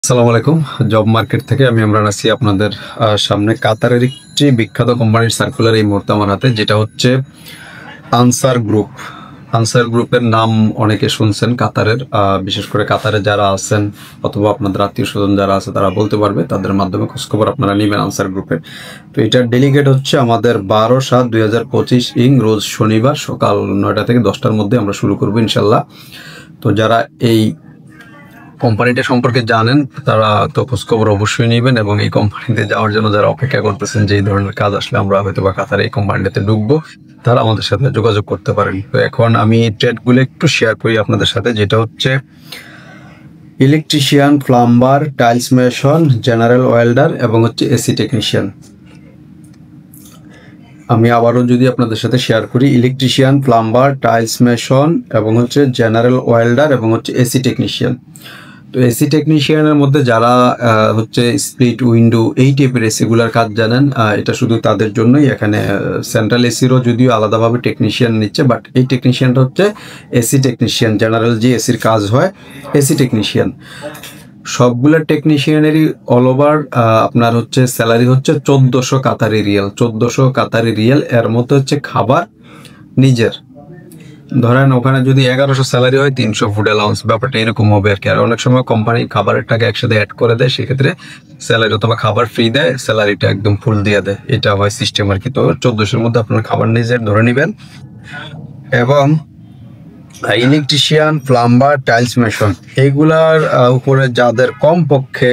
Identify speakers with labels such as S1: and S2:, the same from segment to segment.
S1: আসসালামু আলাইকুম। Job market থেকে আমি ইমরান আছি আপনাদের সামনে। কাতারের একটি বিখ্যাত কোম্পানির সার্কুলার এই মুহূর্তে আমার হাতে, যেটা হচ্ছে আনসার গ্রুপ। আনসার গ্রুপের নাম অনেকে শুনছেন কাতারের, বিশেষ করে কাতারে যারা আছেন অথবা আপনাদের আত্মীয় স্বজন যারা আছে তারা বলতে পারবে, তাদের মাধ্যমে খোঁজখবর আপনারা নেবেন আনসার গ্রুপের। তো এটার ডেলিগেট হচ্ছে আমাদের 12/7/2025 রোজ শনিবার সকাল 9টা থেকে 10টার মধ্যে আমরা শুরু করবো ইনশাল্লাহ। তো যারা এই কোম্পানিটা সম্পর্কে জানেন তারা তো খোঁজখবর অবশ্যই নেবেন, এবং এই কোম্পানিতে যাওয়ার জন্য যারা অপেক্ষা করতেছেন যে এই ধরনের কাজ আসলে আমরা হয়তো বা কাতারে এই কোম্পানিটাতে ঢুকবো, তারা আমাদের সাথে যোগাযোগ করতে পারেন। তো এখন আমি ট্রেডগুলো একটু শেয়ার করি আপনাদের সাথে, যেটা হচ্ছে electrician, plumber, tiles mason, general welder এবং হচ্ছে এসি টেকনিশিয়ান। আমি আবারও যদি আপনাদের সাথে শেয়ার করি, ইলেকট্রিশিয়ান, প্লাম্বার, টাইলস মেশন এবং হচ্ছে জেনারেল ওয়েল্ডার এবং হচ্ছে এসি টেকনিশিয়ান। তো এসি টেকনিশিয়ানের মধ্যে যারা হচ্ছে স্প্লিট উইন্ডো এই টাইপের এসিগুলার কাজ জানেন, এটা শুধু তাদের জন্যই। এখানে সেন্ট্রাল এসিরও যদিও আলাদাভাবে টেকনিশিয়ান নিচ্ছে, বাট এই টেকনিশিয়ানটা হচ্ছে এসি টেকনিশিয়ান। জেনারেল যে এসির কাজ হয় এসি টেকনিশিয়ান। সবগুলো টেকনিশিয়ানেরই অল ওভার আপনার হচ্ছে স্যালারি হচ্ছে 1400 কাতারি রিয়াল। 1400 কাতারি রিয়াল, এর মধ্যে হচ্ছে খাবার নিজের। ধরেন ওখানে যদি 1100 স্যালারি হয়, 300 ফুড অ্যালাউন্স, ব্যাপারটা এরকম হবে আর কি। আর অনেক সময় কোম্পানি খাবারের টাকা একসাথে অ্যাড করে দেয়, সেক্ষেত্রে স্যালারি অথবা খাবার ফ্রি দেয়, স্যালারিটা একদম ফুল দিয়ে দেয়। এটা হয় সিস্টেম আর কি। তো 1400-র মধ্যে আপনার খাবার নিজের ধরে নেবেন। এবং ইলেকট্রিশিয়ান, প্লাম্বার, টাইলস মেশন এইগুলার উপরে যাদের কমপক্ষে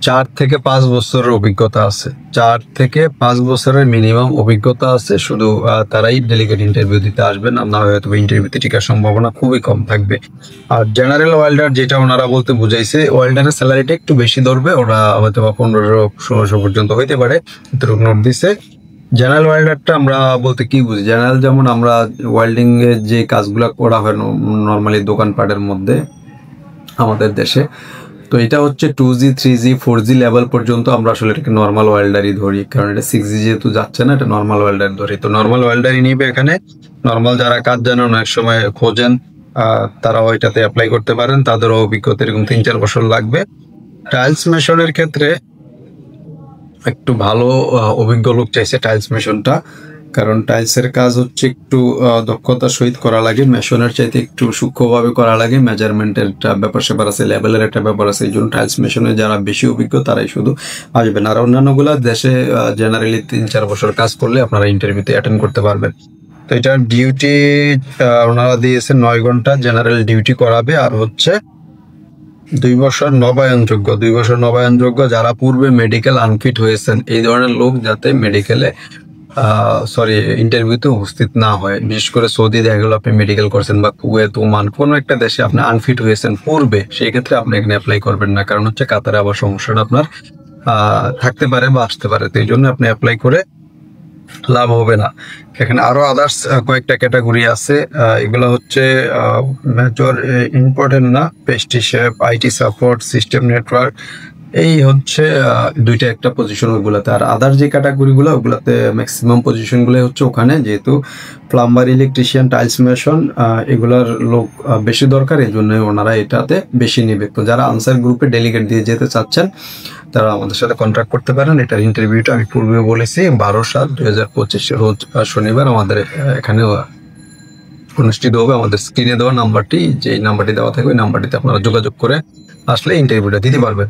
S1: 4 থেকে 5 বছরের অভিজ্ঞতা আছে, 4 থেকে 5 বছরের মিনিমাম অভিজ্ঞতা আছে, শুধু তারাই ডেলিগেট ইন্টারভিউ দিতে আসবেন। আর না হয়তো ইন্টারভিউতে টিকার সম্ভাবনা খুবই কম থাকবে। আর জেনারেল ওয়েল্ডার, যেটা ওনারা বলতে বুঝাইছে, ওয়েল্ডারের স্যালারিটা একটু বেশি ধরবে, ওরা হয়তো 1500-1600 পর্যন্ত হইতে পারে, নোট দিছে। জেনারেল ওয়েল্ডারটা আমরা বলতে কি বুঝি? জেনারেল যেমন আমরা ওয়েল্ডিং এর যে কাজগুলো করা হয় নর্মালি দোকানপাটের মধ্যে আমাদের দেশে, তো এটা হচ্ছে 2G 3G 4G লেভেল পর্যন্ত আমরা আসলে এটাকে নর্মাল ওয়েল্ডারই ধরি, কারণ এটা 6G যেহেতু যাচ্ছে না, এটা নর্মাল ওয়েল্ডার ধরি। তো নর্মাল ওয়েল্ডারই নিবে এখানে। নর্মাল যারা কাজ জানেন, অনেক সময় খোঁজেন, তারা ওইটাতে অ্যাপ্লাই করতে পারেন। তাদেরও অভিজ্ঞতা এরকম 3-4 বছর লাগবে। টাইলস মেশনের ক্ষেত্রে একটু ভালো অভিজ্ঞ লোক চাইছে টাইলস মেশনটা, কারণ টাইলসের কাজ হচ্ছে একটু দক্ষতার সহিত করা লাগে, মেশনের চাইতে একটু সূক্ষ্মভাবে করা লাগে। মেজারমেন্টের একটা ব্যাপার স্যাপার আছে, লেভেলের একটা ব্যাপার আছে। এই জন্য টাইলস মেশনে যারা বেশি অভিজ্ঞ তারাই শুধু আসবেন। আর অন্যান্যগুলো দেশে জেনারেলি 3-4 বছর কাজ করলে আপনারা ইন্টারভিউতে অ্যাটেন্ড করতে পারবেন। তো এটার ডিউটি ওনারা দিয়েছে 9 ঘন্টা জেনারেল ডিউটি করাবে। আর হচ্ছে 2 বছর নবায়নযোগ্য, 2 বছর নবায়নযোগ্য। যারা পূর্বে মেডিকেল আনফিট হয়েছেন, এই ধরনের লোক যাতে মেডিকেলে ইন্টারভিউতে উপস্থিত না হয়। বিশেষ করে সৌদি দেখা গেল আপনি মেডিকেল করছেন, বা কুয়েত, ওমান, কোনো একটা দেশে আপনি আনফিট হয়েছেন পূর্বে, সেই ক্ষেত্রে আপনি এখানে অ্যাপ্লাই করবেন না, কারণ হচ্ছে কাতারে আবার সমস্যাটা আপনার থাকতে পারে বা আসতে পারে। তো এই জন্য আপনি অ্যাপ্লাই করে লাভ হবে না। এখানে আরো আদার্স কয়েকটা ক্যাটাগরি আছে, এগুলো হচ্ছে মেজর ইম্পর্টেন্ট না। Pastry chef, IT support, system network, এই হচ্ছে 2টা একটা পজিশন ওগুলাতে। আর আদার যে ক্যাটাগরিগুলো ওগুলাতে ম্যাক্সিমাম পজিশনগুলো হচ্ছে ওখানে, যেহেতু প্লাম্বার, ইলেকট্রিশিয়ান, টাইলস মেশন এগুলার লোক বেশি দরকার, এই জন্য ওনারা এটাতে বেশি নেবে। তো যারা আনসার গ্রুপে ডেলিগেট দিয়ে যেতে চাচ্ছেন তারা আমাদের সাথে কন্ট্যাক্ট করতে পারেন। এটার ইন্টারভিউটা আমি পূর্বে বলেছি 12/7/2025 রোজ শনিবার আমাদের এখানে অনুষ্ঠিত হবে। আমাদের স্ক্রিনে দেওয়া নাম্বারটি, যে নাম্বারটি দেওয়া থাকবে, ওই নাম্বারটিতে আপনারা যোগাযোগ করে আসলে ইন্টারভিউটা দিতে পারবেন।